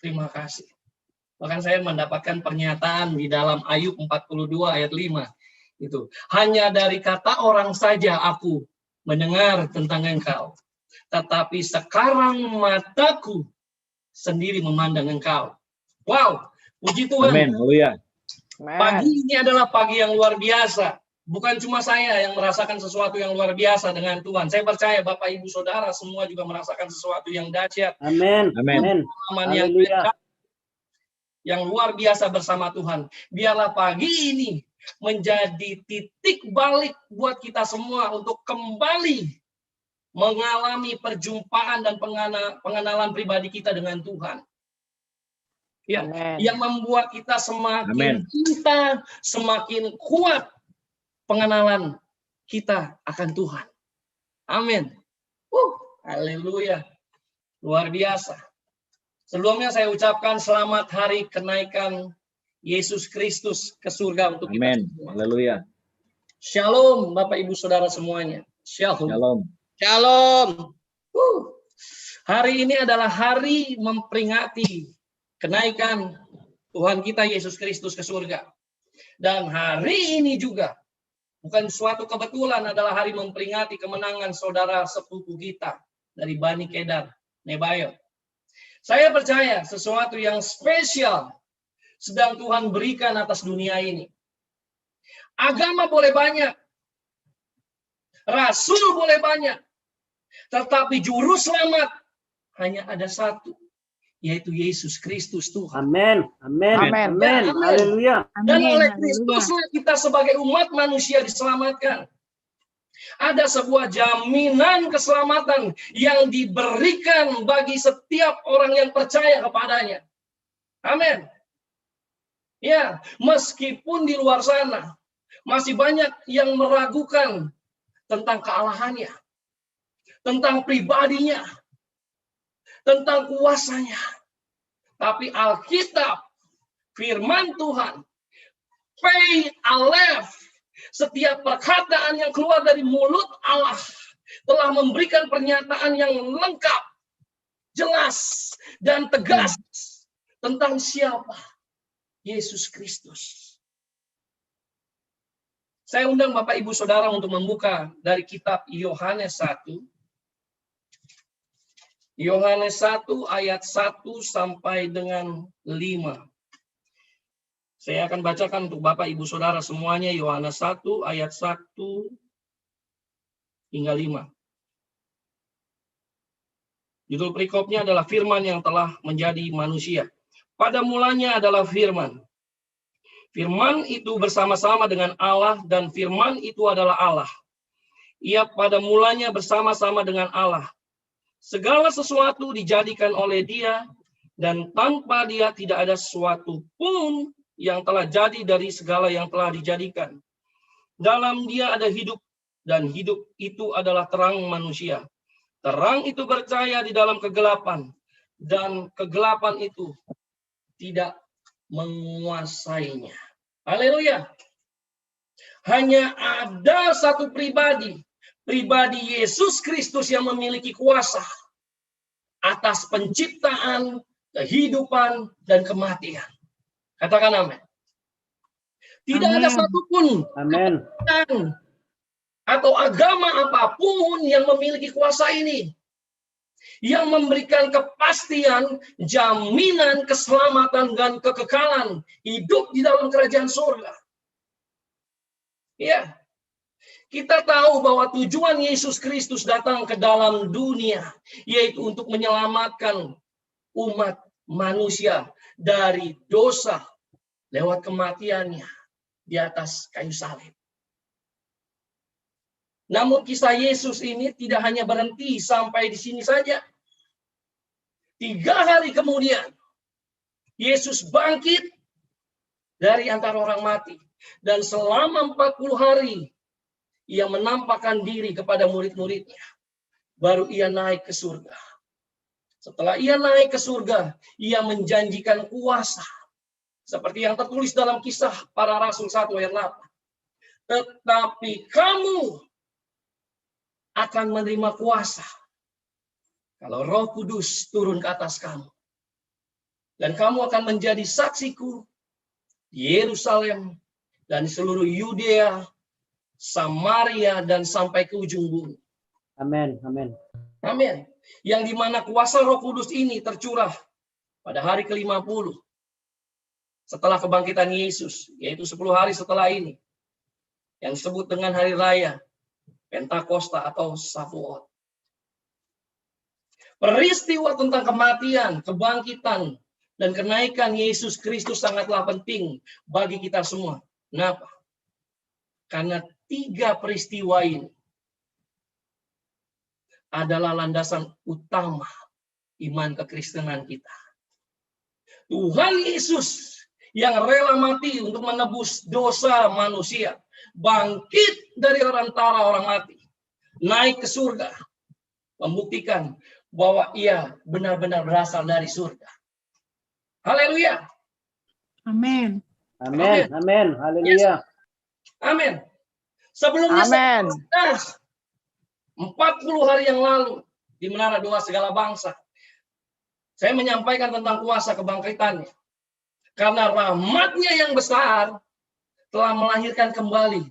terima kasih. Bahkan saya mendapatkan pernyataan di dalam Ayub 42 ayat 5. Itu. Hanya dari kata orang saja aku mendengar tentang engkau. Tetapi sekarang mataku sendiri memandang engkau. Wow, puji Tuhan. Amin. Haleluya. Pagi ini adalah pagi yang luar biasa. Bukan cuma saya yang merasakan sesuatu yang luar biasa dengan Tuhan. Saya percaya Bapak Ibu Saudara semua juga merasakan sesuatu yang dahsyat. Amin. Amin. Haleluya. Yang luar biasa bersama Tuhan. Biarlah pagi ini menjadi titik balik buat kita semua untuk kembali mengalami perjumpaan dan pengenalan pribadi kita dengan Tuhan. Ya, yang membuat kita semakin cinta, semakin kuat pengenalan kita akan Tuhan. Amin. Haleluya. Luar biasa. Sebelumnya saya ucapkan selamat hari kenaikan Yesus Kristus ke surga untuk kita. Amin. Haleluya. Shalom Bapak Ibu Saudara semuanya. Shalom. Shalom. Shalom. Hari ini adalah hari memperingati kenaikan Tuhan kita Yesus Kristus ke surga. Dan hari ini juga bukan suatu kebetulan adalah hari memperingati kemenangan saudara sepupu kita dari Bani Kedar, Nebayot. Saya percaya sesuatu yang spesial sedang Tuhan berikan atas dunia ini. Agama boleh banyak, rasul boleh banyak, tetapi juru selamat hanya ada satu, yaitu Yesus Kristus Tuhan. Amin. Amin. Amin. Haleluya. Dan oleh Kristuslah kita sebagai umat manusia diselamatkan. Ada sebuah jaminan keselamatan yang diberikan bagi setiap orang yang percaya kepadanya. Amin. Ya, meskipun di luar sana masih banyak yang meragukan tentang kealahannya, tentang pribadinya, tentang kuasanya. Tapi Alkitab, firman Tuhan, Pei Aleph, setiap perkataan yang keluar dari mulut Allah telah memberikan pernyataan yang lengkap, jelas, dan tegas tentang siapa Yesus Kristus. Saya undang Bapak Ibu Saudara untuk membuka dari kitab Yohanes 1. Yohanes 1 ayat 1 sampai dengan 5. Saya akan bacakan untuk Bapak Ibu Saudara semuanya Yohanes 1 ayat 1 hingga 5. Judul perikopnya adalah firman yang telah menjadi manusia. Pada mulanya adalah firman. Firman itu bersama-sama dengan Allah dan firman itu adalah Allah. Ia pada mulanya bersama-sama dengan Allah. Segala sesuatu dijadikan oleh Dia dan tanpa Dia tidak ada sesuatu pun yang telah jadi dari segala yang telah dijadikan. Dalam Dia ada hidup, dan hidup itu adalah terang manusia. Terang itu bercahaya di dalam kegelapan, dan kegelapan itu tidak menguasainya. Haleluya. Hanya ada satu pribadi, pribadi Yesus Kristus yang memiliki kuasa atas penciptaan, kehidupan, dan kematian. Katakan amin. Tidak ada satupun atau agama apapun yang memiliki kuasa ini, yang memberikan kepastian, jaminan keselamatan dan kekekalan hidup di dalam kerajaan surga. Ya, kita tahu bahwa tujuan Yesus Kristus datang ke dalam dunia, yaitu untuk menyelamatkan umat manusia dari dosa lewat kematiannya di atas kayu salib. Namun kisah Yesus ini tidak hanya berhenti sampai di sini saja. 3 hari kemudian, Yesus bangkit dari antara orang mati. Dan selama 40 hari, ia menampakkan diri kepada murid-muridnya. Baru ia naik ke surga. Setelah ia naik ke surga, ia menjanjikan kuasa. Seperti yang tertulis dalam Kisah Para Rasul 1 ayat 8. Tetapi kamu akan menerima kuasa kalau Roh Kudus turun ke atas kamu. Dan kamu akan menjadi saksiku di Yerusalem dan di seluruh Yudea, Samaria, dan sampai ke ujung bumi. Amin. Amin. Amin. Yang dimana kuasa Roh Kudus ini tercurah pada hari ke-50 setelah kebangkitan Yesus, yaitu 10 hari setelah ini, yang disebut dengan hari raya Pentakosta atau Shavuot. Peristiwa tentang kematian, kebangkitan, dan kenaikan Yesus Kristus sangatlah penting bagi kita semua. Kenapa? Karena 3 peristiwa ini adalah landasan utama iman kekristenan kita. Tuhan Yesus yang rela mati untuk menebus dosa manusia, bangkit dari antara orang mati, naik ke surga, membuktikan bahwa ia benar-benar berasal dari surga. Haleluya. Amin. Amin. Amin. Haleluya. Amin. Sebelumnya Amin. 40 hari yang lalu di Menara Doa Segala Bangsa, saya menyampaikan tentang kuasa kebangkitannya. Karena rahmatnya yang besar telah melahirkan kembali.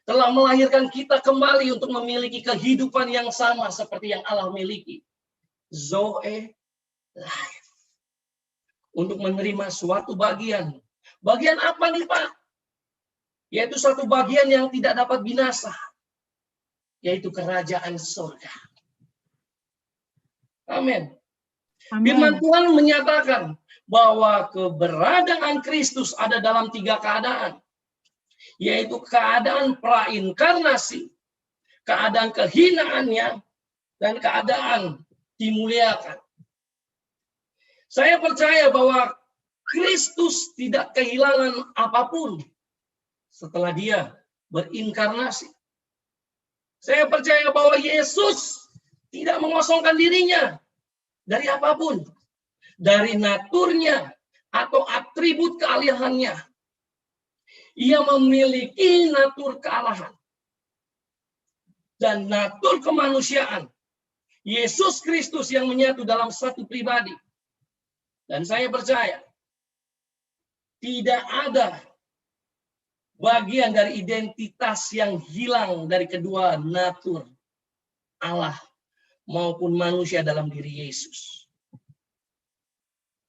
Telah melahirkan kita kembali untuk memiliki kehidupan yang sama seperti yang Allah miliki. Zoe life. Untuk menerima suatu bagian. Bagian apa nih Pak? Yaitu satu bagian yang tidak dapat binasa. Yaitu kerajaan surga. Amin. Firman Tuhan menyatakan bahwa keberadaan Kristus ada dalam 3 keadaan. Yaitu keadaan prainkarnasi, keadaan kehinaannya, dan keadaan dimuliakan. Saya percaya bahwa Kristus tidak kehilangan apapun setelah dia berinkarnasi. Saya percaya bahwa Yesus tidak mengosongkan dirinya dari apapun. Dari naturnya atau atribut kealihannya. Ia memiliki natur kealahan. Dan natur kemanusiaan. Yesus Kristus yang menyatu dalam satu pribadi. Dan saya percaya tidak ada bagian dari identitas yang hilang dari kedua natur Allah maupun manusia dalam diri Yesus.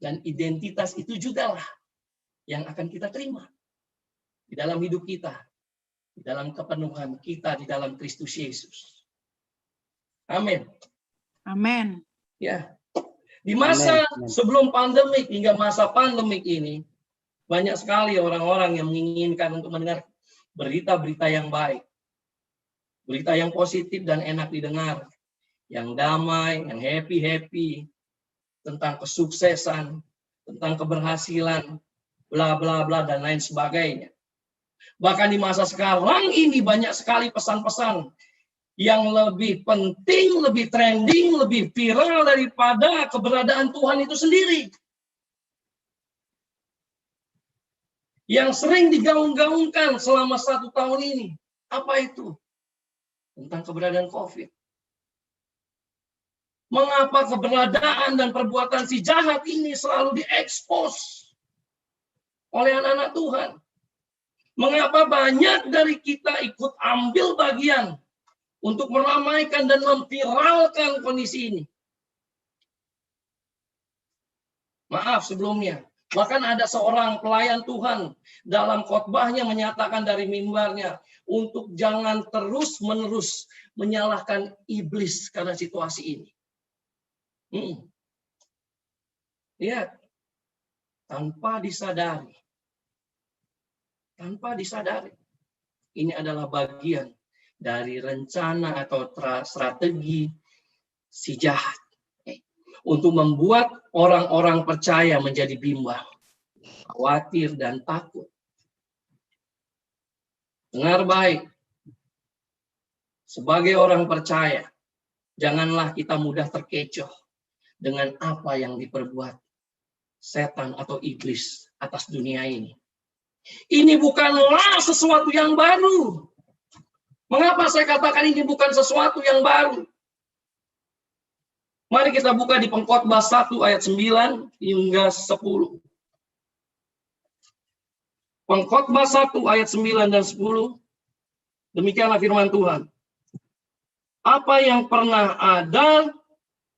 Dan identitas itu juga lah yang akan kita terima di dalam hidup kita, di dalam kepenuhan kita di dalam Kristus Yesus. Amin. Amin. Ya. Di masa sebelum pandemik hingga masa pandemik ini, banyak sekali orang-orang yang menginginkan untuk mendengar berita-berita yang baik. Berita yang positif dan enak didengar. Yang damai, yang happy-happy. Tentang kesuksesan, tentang keberhasilan, bla bla bla, dan lain sebagainya. Bahkan di masa sekarang ini banyak sekali pesan-pesan yang lebih penting, lebih trending, lebih viral daripada keberadaan Tuhan itu sendiri. Yang sering digaung-gaungkan selama 1 tahun ini. Apa itu? Tentang keberadaan COVID. Mengapa keberadaan dan perbuatan si jahat ini selalu diekspos oleh anak-anak Tuhan? Mengapa banyak dari kita ikut ambil bagian untuk meramaikan dan memviralkan kondisi ini? Maaf sebelumnya. Bahkan ada seorang pelayan Tuhan dalam khotbahnya menyatakan dari mimbarnya untuk jangan terus-menerus menyalahkan iblis karena situasi ini. Lihat, tanpa disadari, ini adalah bagian dari rencana atau strategi si jahat untuk membuat orang-orang percaya menjadi bimbang, khawatir, dan takut. Dengar baik, sebagai orang percaya, janganlah kita mudah terkecoh dengan apa yang diperbuat setan atau iblis atas dunia ini. Ini bukanlah sesuatu yang baru. Mengapa saya katakan ini bukan sesuatu yang baru? Mari kita buka di Pengkhotbah 1 ayat 9 hingga 10. Pengkhotbah 1 ayat 9 dan 10. Demikianlah firman Tuhan. Apa yang pernah ada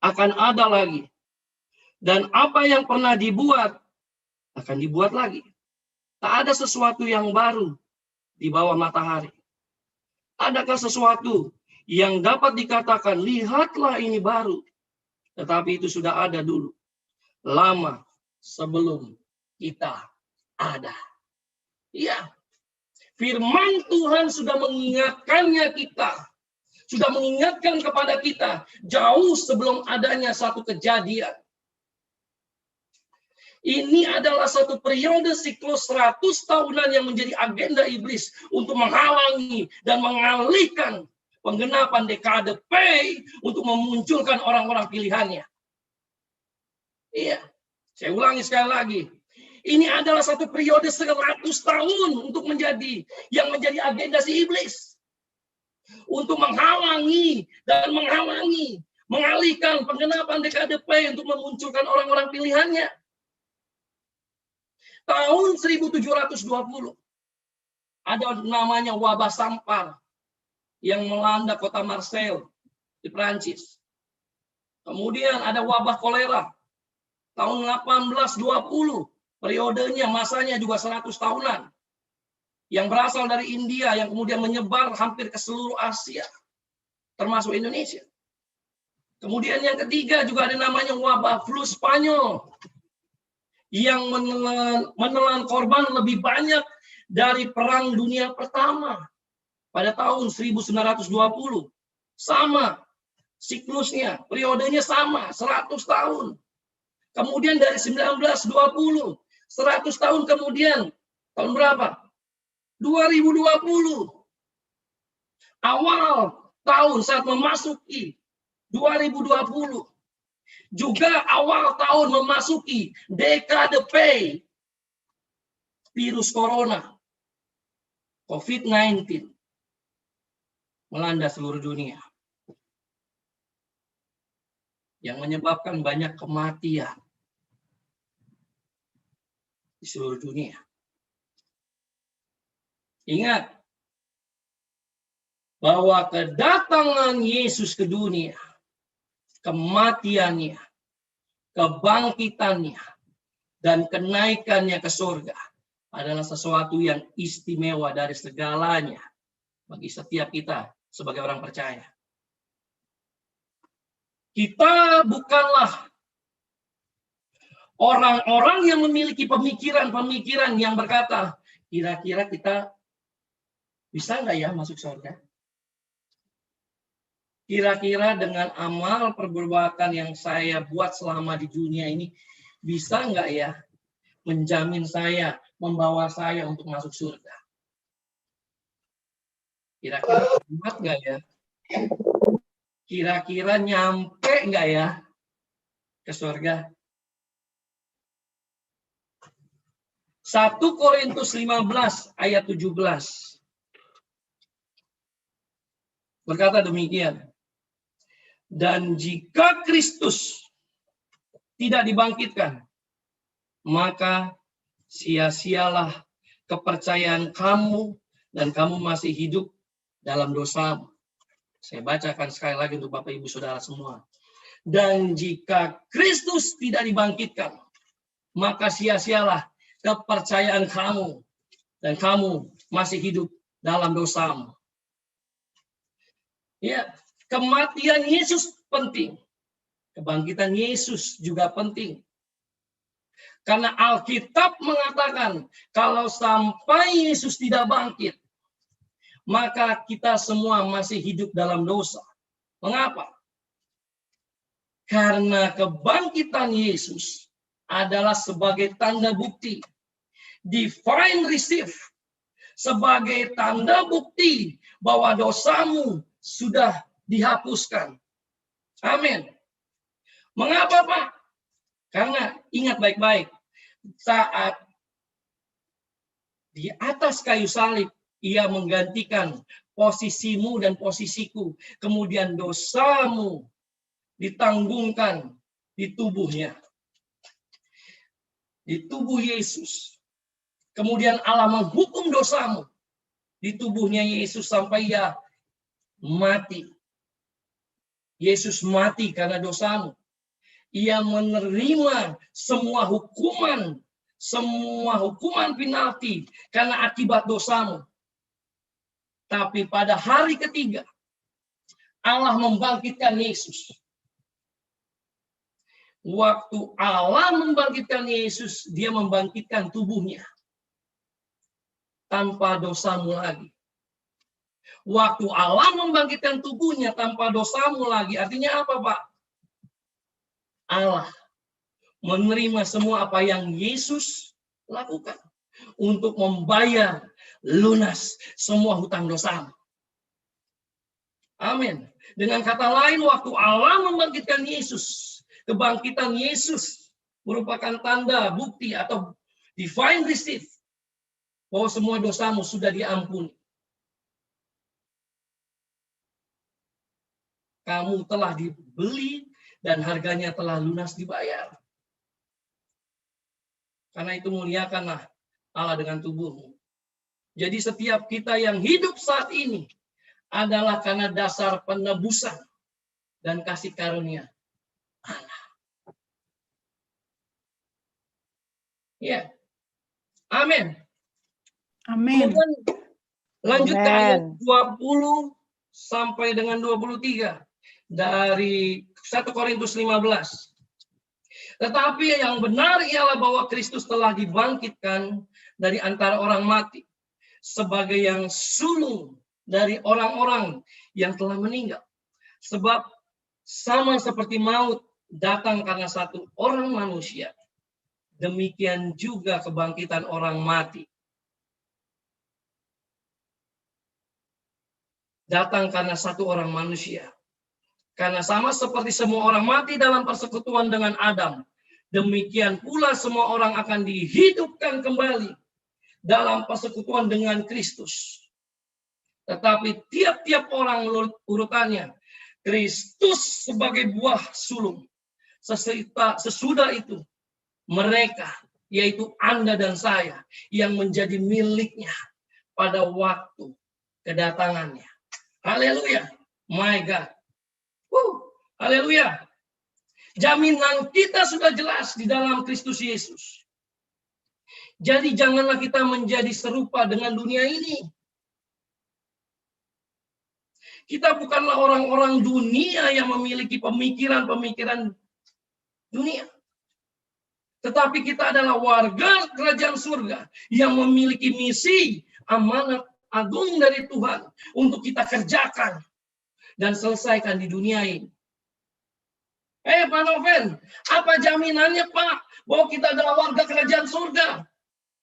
akan ada lagi. Dan apa yang pernah dibuat akan dibuat lagi. Tak ada sesuatu yang baru di bawah matahari. Adakah sesuatu yang dapat dikatakan, lihatlah ini baru. Tetapi itu sudah ada dulu. Lama sebelum kita ada. Ya, firman Tuhan sudah mengingatkannya kita. Sudah mengingatkan kepada kita jauh sebelum adanya satu kejadian. Ini adalah satu periode siklus 100 tahunan yang menjadi agenda iblis untuk menghalangi dan mengalihkan penggenapan dekade P untuk memunculkan orang-orang pilihannya. Iya, saya ulangi sekali lagi. Ini adalah satu periode 100 tahun untuk menjadi agenda si iblis. Untuk menghalangi dan mengalihkan penggenapan dekade P untuk memunculkan orang-orang pilihannya. Tahun 1720 ada namanya wabah sampar yang melanda kota Marseille di Prancis. Kemudian ada wabah kolera tahun 1820. Periodenya, masanya juga 100 tahunan. Yang berasal dari India, yang kemudian menyebar hampir ke seluruh Asia, termasuk Indonesia. Kemudian yang ketiga juga ada namanya wabah flu Spanyol, yang menelan korban lebih banyak dari Perang Dunia Pertama pada tahun 1920. Sama siklusnya, periodenya sama, 100 tahun. Kemudian dari 1920, 100 tahun kemudian, tahun berapa? 2020. Awal tahun saat memasuki 2020. Juga awal tahun memasuki dekade P. Virus corona, COVID-19, melanda seluruh dunia. Yang menyebabkan banyak kematian di seluruh dunia. Ingat bahwa kedatangan Yesus ke dunia, kematiannya, kebangkitannya, dan kenaikannya ke surga adalah sesuatu yang istimewa dari segalanya bagi setiap kita sebagai orang percaya. Kita bukanlah orang-orang yang memiliki pemikiran-pemikiran yang berkata, kira-kira kita bisa nggak ya masuk surga? Kira-kira dengan amal perbuatan yang saya buat selama di dunia ini, bisa nggak ya menjamin saya, membawa saya untuk masuk surga? Kira-kira kuat nggak ya? Kira-kira nyampe nggak ya ke surga? 1 Korintus 15 ayat 17 berkata demikian. Dan jika Kristus tidak dibangkitkan, maka sia-sialah kepercayaan kamu dan kamu masih hidup dalam dosamu. Saya bacakan sekali lagi untuk Bapak Ibu Saudara semua. Dan jika Kristus tidak dibangkitkan, maka sia-sialah kepercayaan kamu dan kamu masih hidup dalam dosamu. Ya, kematian Yesus penting. Kebangkitan Yesus juga penting. Karena Alkitab mengatakan kalau sampai Yesus tidak bangkit, maka kita semua masih hidup dalam dosa. Mengapa? Karena kebangkitan Yesus adalah sebagai tanda bukti. Divine receive. Sebagai tanda bukti bahwa dosamu sudah dihapuskan. Amin. Mengapa, Pak? Karena ingat baik-baik. Saat di atas kayu salib, ia menggantikan posisimu dan posisiku. Kemudian dosamu ditanggungkan di tubuhnya. Di tubuh Yesus. Kemudian Allah menghukum dosamu di tubuhnya Yesus sampai ia mati. Yesus mati karena dosamu. Ia menerima semua hukuman penalti karena akibat dosamu. Tapi pada hari ketiga, Allah membangkitkan Yesus. Waktu Allah membangkitkan Yesus, dia membangkitkan tubuhnya. Tanpa dosamu lagi. Waktu Allah membangkitkan tubuhnya tanpa dosamu lagi. Artinya apa, Pak? Allah menerima semua apa yang Yesus lakukan. Untuk membayar lunas semua hutang dosamu. Amin. Dengan kata lain, waktu Allah membangkitkan Yesus, kebangkitan Yesus merupakan tanda, bukti, atau divine receipt bahwa semua dosamu sudah diampuni. Kamu telah dibeli dan harganya telah lunas dibayar. Karena itu muliakanlah Allah dengan tubuhmu. Jadi setiap kita yang hidup saat ini adalah karena dasar penebusan dan kasih karunia Allah. Ya. Amin. Amin. Lanjut ke ayat 20 sampai dengan 23 dari 1 Korintus 15. Tetapi yang benar ialah bahwa Kristus telah dibangkitkan dari antara orang mati sebagai yang sulung dari orang-orang yang telah meninggal. Sebab sama seperti maut datang karena satu orang manusia, demikian juga kebangkitan orang mati datang karena satu orang manusia. Karena sama seperti semua orang mati dalam persekutuan dengan Adam, demikian pula semua orang akan dihidupkan kembali dalam persekutuan dengan Kristus. Tetapi tiap-tiap orang urutannya, Kristus sebagai buah sulung. Sesudah itu, mereka, yaitu Anda dan saya, yang menjadi miliknya pada waktu kedatangannya. Haleluya. My God. Haleluya. Jaminan kita sudah jelas di dalam Kristus Yesus. Jadi janganlah kita menjadi serupa dengan dunia ini. Kita bukanlah orang-orang dunia yang memiliki pemikiran-pemikiran dunia. Tetapi kita adalah warga kerajaan surga yang memiliki misi, amanat agung dari Tuhan untuk kita kerjakan dan selesaikan di dunia ini. Pak Noven, apa jaminannya Pak bahwa kita adalah warga kerajaan surga?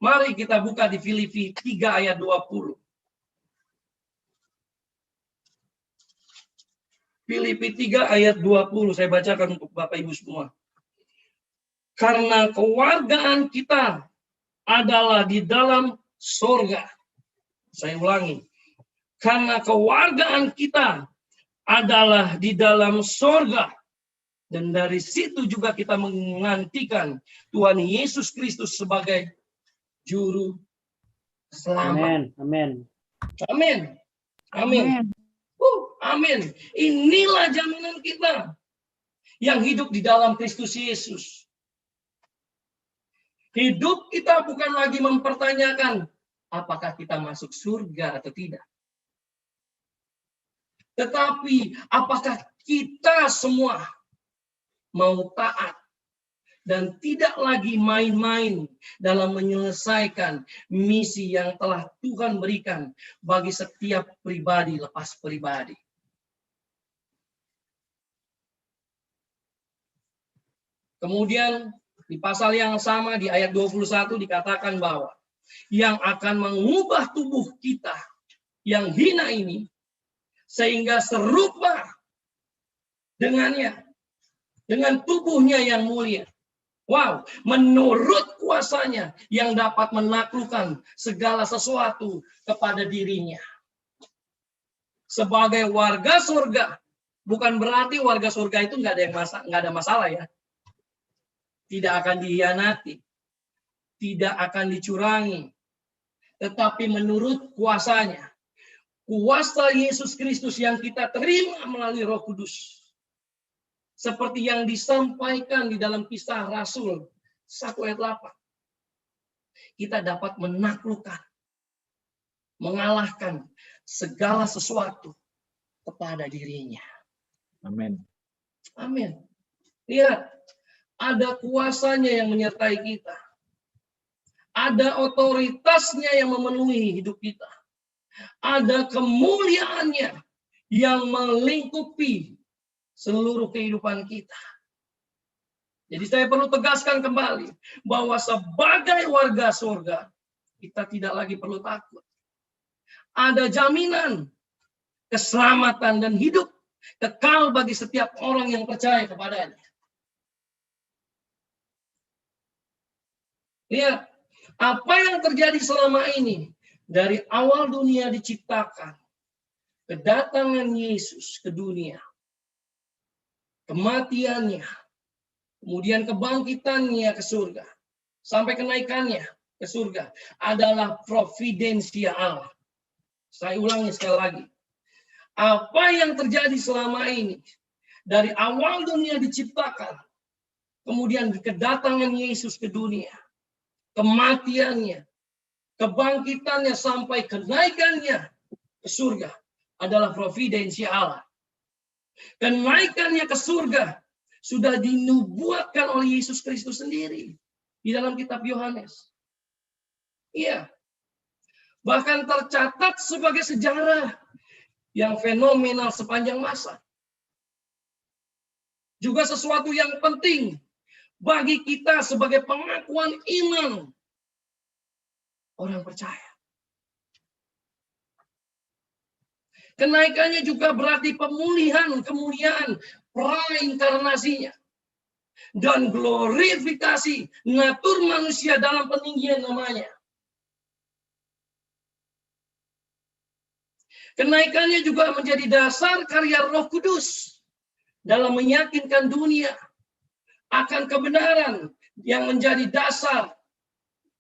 Mari kita buka di Filipi 3 ayat 20. Filipi 3 ayat 20 saya bacakan untuk Bapak Ibu semua. Karena kewargaan kita adalah di dalam surga. Saya ulangi. Karena kewargaan kita adalah di dalam surga. Dan dari situ juga kita menantikan Tuhan Yesus Kristus sebagai juru selamat. Amin. Amin. Amin. Amin. Inilah jaminan kita yang hidup di dalam Kristus Yesus. Hidup kita bukan lagi mempertanyakan apakah kita masuk surga atau tidak. Tetapi apakah kita semua mau taat dan tidak lagi main-main dalam menyelesaikan misi yang telah Tuhan berikan bagi setiap pribadi lepas pribadi. Kemudian di pasal yang sama di ayat 21 dikatakan bahwa yang akan mengubah tubuh kita yang hina ini sehingga serupa dengannya, dengan tubuhnya yang mulia. Wow, menurut kuasanya yang dapat menaklukkan segala sesuatu kepada dirinya. Sebagai warga surga Bukan berarti warga surga itu nggak ada masalah ya. Tidak akan dihianati, tidak akan dicurangi, tetapi menurut kuasanya, kuasa Yesus Kristus yang kita terima melalui Roh Kudus, seperti yang disampaikan di dalam Kisah Rasul 1 ayat 8, kita dapat menaklukkan, mengalahkan segala sesuatu kepada dirinya. Amin. Amin. Lihat, ada kuasanya yang menyertai kita. Ada otoritasnya yang memenuhi hidup kita. Ada kemuliaannya yang melingkupi seluruh kehidupan kita. Jadi saya perlu tegaskan kembali bahwa sebagai warga surga, kita tidak lagi perlu takut. Ada jaminan keselamatan dan hidup kekal bagi setiap orang yang percaya kepadanya. Lihat, apa yang terjadi selama ini dari awal dunia diciptakan, kedatangan Yesus ke dunia, kematiannya, kemudian kebangkitannya ke surga, sampai kenaikannya ke surga adalah providensia Allah. Saya ulangi sekali lagi. Apa yang terjadi selama ini dari awal dunia diciptakan, kemudian kedatangan Yesus ke dunia, kematiannya, kebangkitannya sampai kenaikannya ke surga adalah providensia Allah. Kenaikannya ke surga sudah dinubuatkan oleh Yesus Kristus sendiri di dalam kitab Yohanes. Iya. Bahkan tercatat sebagai sejarah yang fenomenal sepanjang masa. Juga sesuatu yang penting bagi kita sebagai pengakuan iman orang percaya. Kenaikannya juga berarti kemuliaan prainkarnasinya dan glorifikasi natur manusia dalam peninggian namanya. Kenaikannya juga menjadi dasar karya Roh Kudus dalam meyakinkan dunia akan kebenaran yang menjadi dasar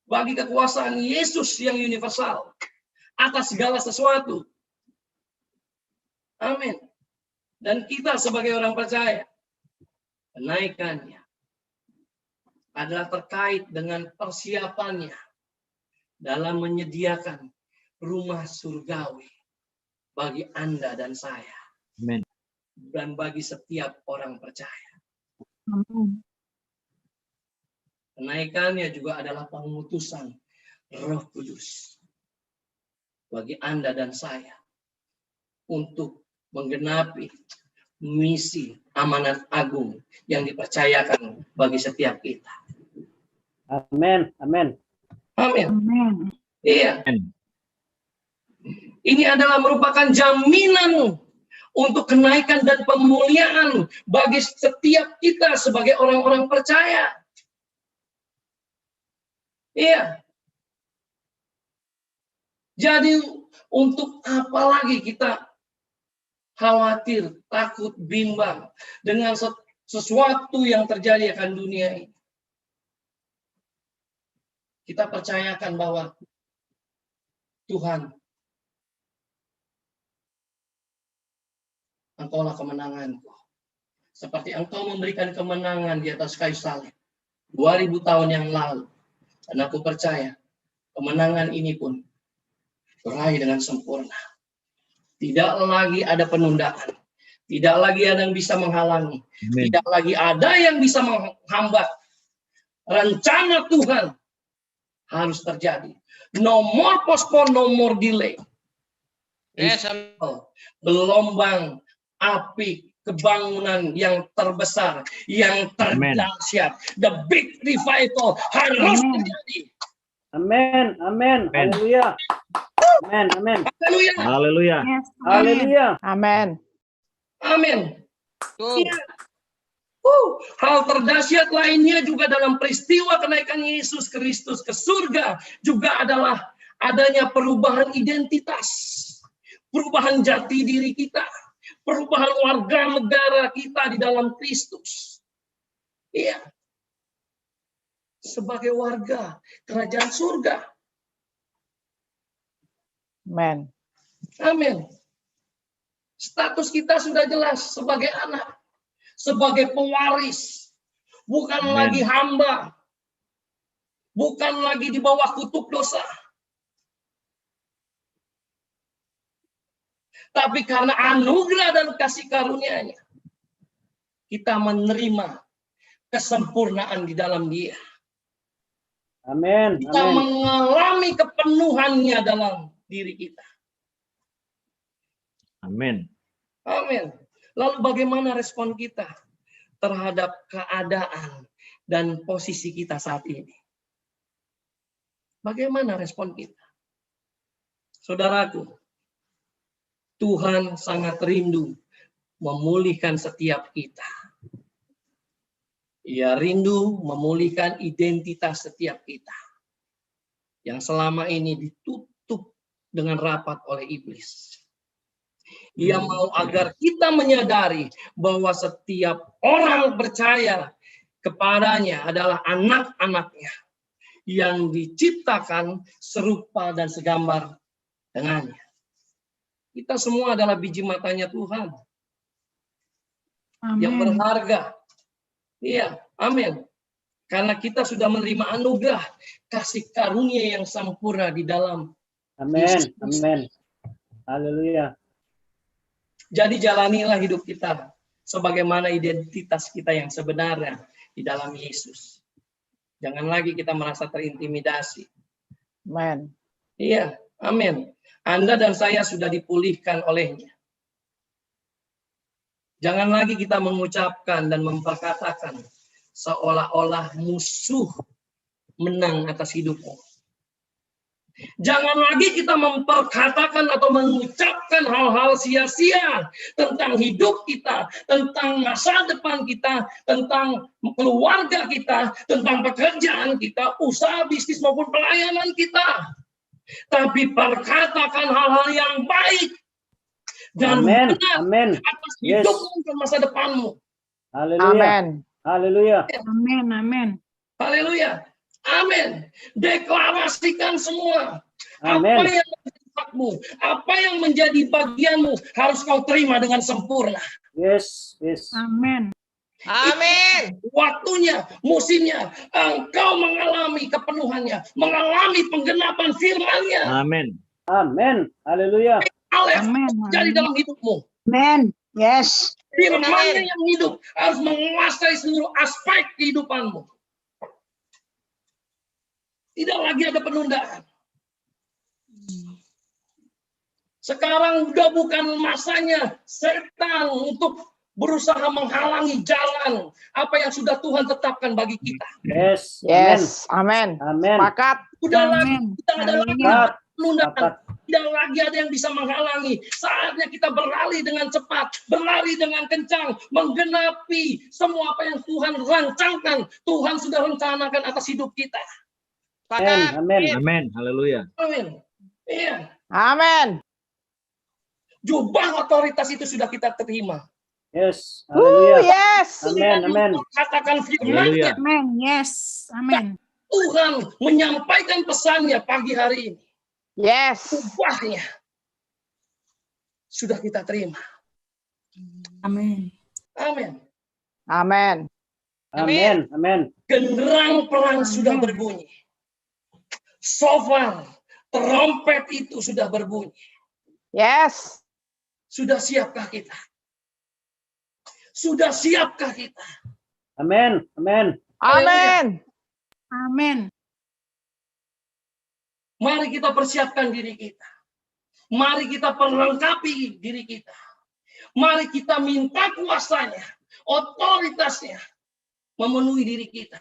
bagi kekuasaan Yesus yang universal atas segala sesuatu. Amin. Dan kita sebagai orang percaya, kenaikannya adalah terkait dengan persiapannya dalam menyediakan rumah surgawi bagi Anda dan saya. Amin. Dan bagi setiap orang percaya. Amin. Kenaikannya juga adalah pengutusan Roh Kudus bagi Anda dan saya untuk menggenapi misi amanat agung yang dipercayakan bagi setiap kita. Amin. Amin. Amin. Amin. Iya. Amin. Ini adalah merupakan jaminan untuk kenaikan dan pemuliaan bagi setiap kita sebagai orang-orang percaya. Iya. Jadi untuk apa lagi kita khawatir, takut, bimbang dengan sesuatu yang terjadi akan dunia ini? Kita percayakan bahwa Tuhan, Engkaulah kemenanganku. Seperti Engkau memberikan kemenangan di atas kayu salib 2000 tahun yang lalu. Dan aku percaya kemenangan ini pun berakhir dengan sempurna. Tidak lagi ada penundaan. Tidak lagi ada yang bisa menghalangi. Amin. Tidak lagi ada yang bisa menghambat. Rencana Tuhan harus terjadi. No more postpone, no more delay. Yes, Gelombang api kebangunan yang terbesar, yang terdahsyat, the big revival harus terjadi. Amin. Amin. Haleluya. Amin. Amin. Haleluya. Haleluya. Yes, amin. Haleluya. Amin. Amin. Ya. Hal terdahsyat lainnya juga dalam peristiwa kenaikan Yesus Kristus ke surga juga adalah adanya perubahan identitas, perubahan jati diri kita, perubahan warga negara kita di dalam Kristus. Iya. Sebagai warga kerajaan surga. Amen. Amin. Status kita sudah jelas sebagai anak, sebagai pewaris, bukan Amin. lagi hamba, bukan lagi di bawah kutuk dosa. Tapi karena anugerah dan kasih karunia-Nya, kita menerima kesempurnaan di dalam Dia. Amin. Kita Amin. mengalami kepenuhannya dalam diri kita. Amin. Amin. Lalu bagaimana respon kita terhadap keadaan dan posisi kita saat ini? Bagaimana respon kita? Saudaraku, Tuhan sangat rindu memulihkan setiap kita. Ia rindu memulihkan identitas setiap kita yang selama ini ditutup dengan rapat oleh iblis. Ia mau agar kita menyadari bahwa setiap orang percaya kepadanya adalah anak-anaknya yang diciptakan serupa dan segambar dengannya. Kita semua adalah biji matanya Tuhan yang Amin. berharga. Iya, amin. Karena kita sudah menerima anugerah kasih karunia yang sempurna di dalam. Amin. Amin. Haleluya. Jadi jalanilah hidup kita sebagaimana identitas kita yang sebenarnya di dalam Yesus. Jangan lagi kita merasa terintimidasi. Amen. Iya, amin. Anda dan saya sudah dipulihkan olehnya. Jangan lagi kita mengucapkan dan memperkatakan seolah-olah musuh menang atas hidupmu. Jangan lagi kita memperkatakan atau mengucapkan hal-hal sia-sia tentang hidup kita, tentang masa depan kita, tentang keluarga kita, tentang pekerjaan kita, usaha bisnis maupun pelayanan kita. Tapi perkatakan hal-hal yang baik dan Amin. benar Amin. atas Yes. hidupmu dan masa depanmu. Haleluya. Amen. Haleluya. Amin. Amin. Haleluya. Amin. Deklarasikan semua. Amin. Apa yang menjadi hakmu, apa yang menjadi bagianmu harus kau terima dengan sempurna. Yes. Yes. Amin. Amin. Waktunya, musimnya, engkau mengalami kepenuhannya, mengalami penggenapan firman-Nya. Amin. Amin. Haleluya. Oleh Amin. jadi dalam hidupmu. Amin. Yes. Firman-Nya yang hidup harus menguasai seluruh aspek kehidupanmu. Tidak lagi ada penundaan. Sekarang udah bukan masanya setan untuk berusaha menghalangi jalan apa yang sudah Tuhan tetapkan bagi kita. Yes. Yes. Amen. Amin. Sepakat. Udah lagi Amin. tidak ada lagi Haleluya. penundaan. Sepakat. Tidak lagi ada yang bisa menghalangi. Saatnya kita berlari dengan cepat, berlari dengan kencang, menggenapi semua apa yang Tuhan rancangkan. Tuhan sudah rencanakan atas hidup kita. Amin. Amin. Amin. Haleluya. Amin. Iya. Amen. Jubah otoritas itu sudah kita terima. Yes. Haleluya. Yes. Amin. Amin. Katakan firman Haleluya. Amin. Yes. Amin. Tuhan menyampaikan pesannya pagi hari ini. Yes. Ubahnya sudah kita terima. Amin. Amin. Amen. Amin. Amin. Genderang perang Amin. sudah berbunyi. Shofar, trompet itu sudah berbunyi. Yes. Sudah siapkah kita? Sudah siapkah kita? Amin. Amin. Amen. Amin. Mari kita persiapkan diri kita. Mari kita perlengkapi diri kita. Mari kita minta kuasanya, otoritasnya memenuhi diri kita.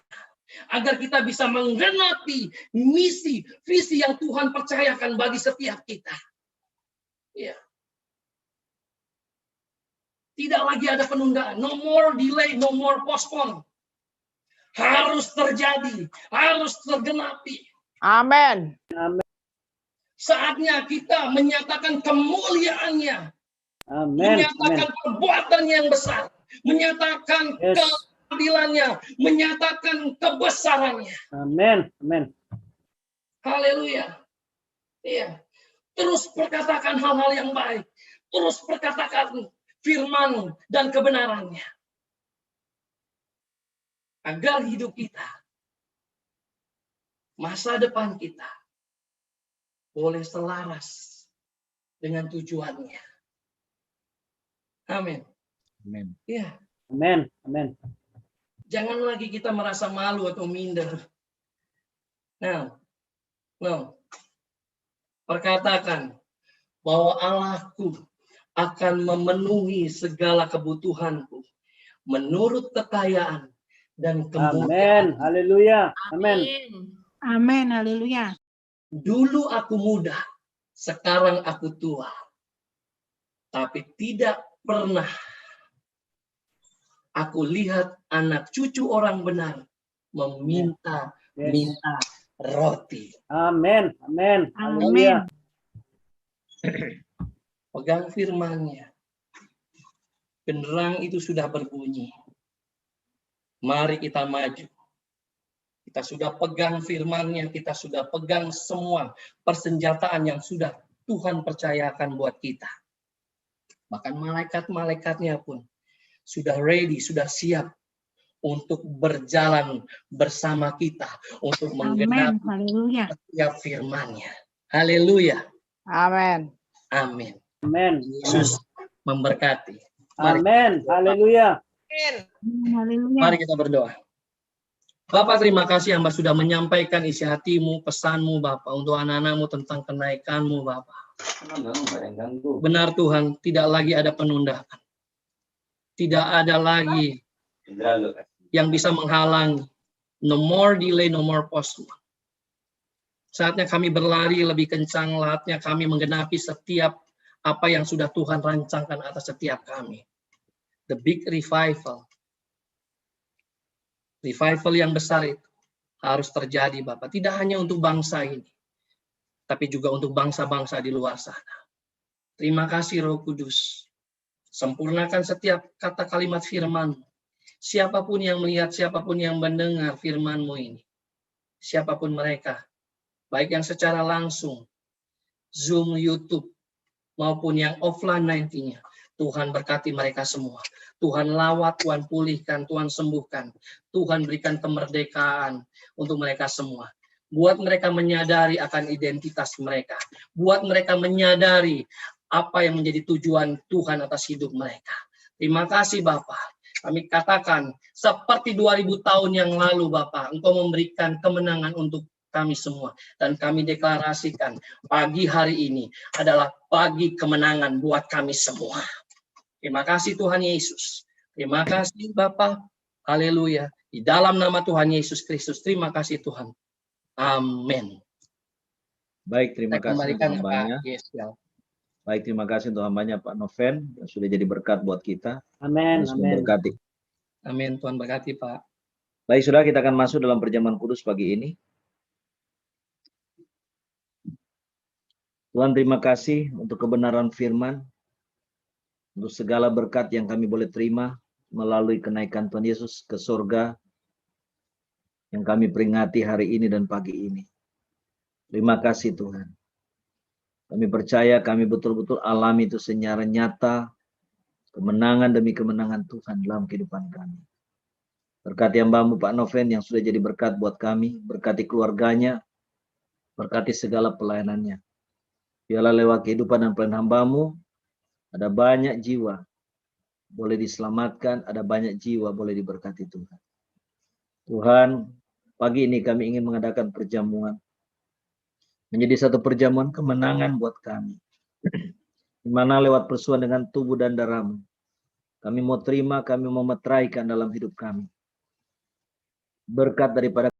Agar kita bisa menggenapi misi, visi yang Tuhan percayakan bagi setiap kita. Ya. Tidak lagi ada penundaan. No more delay, no more postpone. Harus terjadi, harus tergenapi. Amen. Saatnya kita menyatakan kemuliaannya Amen. menyatakan perbuatan yang besar, menyatakan Yes. keadilannya, menyatakan kebesarannya. Amen. Amen. Haleluya. Iya. Terus perkatakan hal-hal yang baik. Terus perkatakan firman dan kebenarannya. Agar hidup kita, masa depan kita, boleh selaras dengan tujuannya. Amin. Amin. Iya. Amen. Amen. Jangan lagi kita merasa malu atau minder. Nah, perkatakan bahwa Allahku akan memenuhi segala kebutuhanku menurut kekayaan dan Amen. kemuliaan. Haleluya. Amen. Amin. Haleluya. Dulu aku muda, sekarang aku tua. Tapi tidak pernah aku lihat anak cucu orang benar meminta roti. Amen. Amen. Amin. Haleluya. Pegang firman-Nya. Genderang itu sudah berbunyi. Mari kita maju. Kita sudah pegang firman-Nya, kita sudah pegang semua persenjataan yang sudah Tuhan percayakan buat kita. Bahkan malaikat-malaikatnya pun sudah ready, sudah siap untuk berjalan bersama kita untuk Amin. menggenapi Haleluya. setiap firman-Nya. Haleluya. Amin. Amin. Amen. Yesus memberkati. Mari, Amen. Haleluya. Amin. Haleluya. mari kita berdoa. Bapak, terima kasih Hamba sudah menyampaikan isi hatimu, pesanmu Bapak untuk anak-anakmu tentang kenaikanmu Bapak. Benar Tuhan, tidak lagi ada penundaan. Tidak ada lagi yang bisa menghalangi. No more delay, no more postpone. Saatnya kami berlari lebih kencang, saatnya kami menggenapi setiap apa yang sudah Tuhan rancangkan atas setiap kami. The big revival. Revival yang besar itu harus terjadi Bapak. Tidak hanya untuk bangsa ini, tapi juga untuk bangsa-bangsa di luar sana. Terima kasih Roh Kudus. Sempurnakan setiap kata kalimat firman. Siapapun yang melihat, siapapun yang mendengar firman-Mu ini. Siapapun mereka. Baik yang secara langsung, Zoom, YouTube, maupun yang offline nantinya. Tuhan berkati mereka semua. Tuhan lawat, Tuhan pulihkan, Tuhan sembuhkan. Tuhan berikan kemerdekaan untuk mereka semua. Buat mereka menyadari akan identitas mereka. Buat mereka menyadari apa yang menjadi tujuan Tuhan atas hidup mereka. Terima kasih Bapak. Kami katakan seperti 2000 tahun yang lalu Bapak, Engkau memberikan kemenangan untuk kami semua. Dan kami deklarasikan pagi hari ini adalah pagi kemenangan buat kami semua. Terima kasih Tuhan Yesus. Terima kasih Bapa. Haleluya. Di dalam nama Tuhan Yesus Kristus. Terima kasih Tuhan. Amin. Baik, terima Saya kasih kembalikan untuk ke Pak hambanya. Yesel. Baik, terima kasih untuk hambanya Pak Noven yang sudah jadi berkat buat kita. Amen. Terus Amen. memberkati. Amin. Tuhan berkati Pak. Baik, saudara, kita akan masuk dalam perjamuan kudus pagi ini. Tuhan, terima kasih untuk kebenaran firman, untuk segala berkat yang kami boleh terima melalui kenaikan Tuhan Yesus ke surga yang kami peringati hari ini dan pagi ini. Terima kasih Tuhan. Kami percaya kami betul-betul alami itu secara nyata, kemenangan demi kemenangan Tuhan dalam kehidupan kami. Berkati hamba-Mu Pak Noven yang sudah jadi berkat buat kami, berkati keluarganya, berkati segala pelayanannya. Biarlah lewat kehidupan dan pelayanan hamba-Mu, ada banyak jiwa boleh diselamatkan, ada banyak jiwa boleh diberkati Tuhan. Tuhan, pagi ini kami ingin mengadakan perjamuan. Menjadi satu perjamuan kemenangan buat kami. Di mana lewat persuan dengan tubuh dan darah-Mu, kami mau terima, kami mau meteraikan dalam hidup kami. Berkat daripada